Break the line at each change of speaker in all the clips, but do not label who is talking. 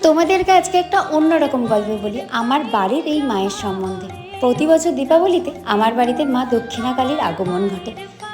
তোমাদেরকে আজকে একটা অন্যরকম গল্প বলি আমার বাড়ির এই মায়ের সম্বন্ধে। প্রতি বছর দীপাবলিতে আমার বাড়িতে মা দক্ষিণাকালীর আগমন ঘটে।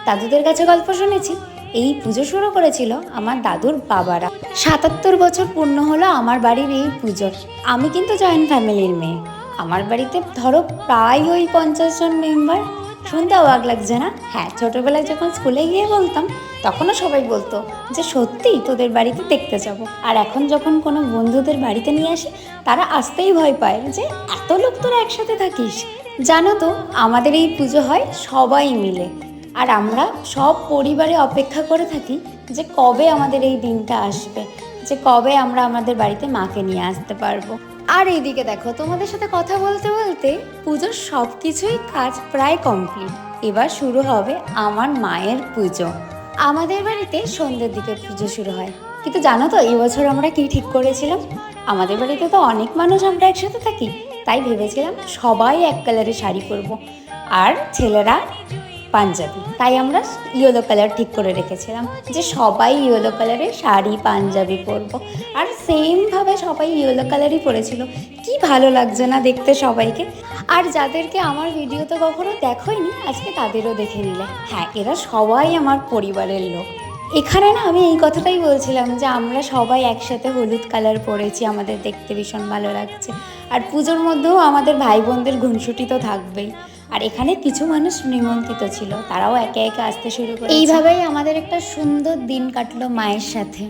দাদুদের কাছে গল্প শুনেছি এই পুজো শুরু করেছিল আমার দাদুর বাবারা। ৭৭ বছর পূর্ণ হলো আমার বাড়ির এই পুজোর। আমি কিন্তু জয়েন্ট ফ্যামিলির মেয়ে। আমার বাড়িতে ধরো প্রায় ওই 50 জন মেম্বার। শুনতে অবাক লাগছে না? হ্যাঁ, ছোটোবেলায় যখন স্কুলে গিয়ে বলতাম তখনও সবাই বলতো যে সত্যিই তোদের বাড়িতে দেখতে যাব। আর এখন যখন কোনো বন্ধুদের বাড়িতে নিয়ে আসি তারা আসতেই ভয় পায় যে এত লোক তোরা একসাথে থাকিস। জানো তো, আমাদের এই পুজো হয় সবাই মিলে, আর আমরা সব পরিবারে অপেক্ষা করে থাকি যে কবে আমাদের এই দিনটা আসবে, যে কবে আমরা আমাদের বাড়িতে মাকে নিয়ে আসতে পারবো। আর এইদিকে দেখো, তোমাদের সাথে কথা বলতে বলতে পুজোর সব কিছুই কাজ প্রায় কমপ্লিট। এবার শুরু হবে আমার মায়ের পুজো। আমাদের বাড়িতে সন্ধ্যের দিকে পুজো শুরু হয়। কিন্তু জানো তো এবছর আমরা কি ঠিক করেছিলাম? আমাদের বাড়িতে তো অনেক মানুষ আমরা একসাথে থাকি, তাই ভেবেছিলাম সবাই এক কালারের শাড়ি পরবো আর ছেলেরা পাঞ্জাবি। তাই আমরা ইয়েলো কালার ঠিক করে রেখেছিলাম যে সবাই ইয়েলো কালারের শাড়ি পাঞ্জাবি পরবো। আর সেমভাবে সবাই ইয়েলো কালারই পরেছিল। কি ভালো লাগছে না দেখতে সবাইকে? আর যাদেরকে আমার ভিডিওতে কখনো দেখোইনি আজকে তাদেরও দেখে নিলে। হ্যাঁ, এরা সবাই আমার পরিবারের লোক। এখানে না আমি এই কথাটাই বলছিলাম যে আমরা সবাই একসাথে হলুদ কালার পরেছি, আমাদের দেখতে ভীষণ ভালো লাগছে। আর পুজোর মধ্যেও আমাদের ভাই বোনদের গুনসুটি তো থাকবেই। আর এখানে কিছু মানুষ নিমন্ত্রিত ছিল, তারাও একে একে আসতে শুরু করে। এইভাবেই আমাদের একটা সুন্দর দিন কাটলো মায়ের সাথে।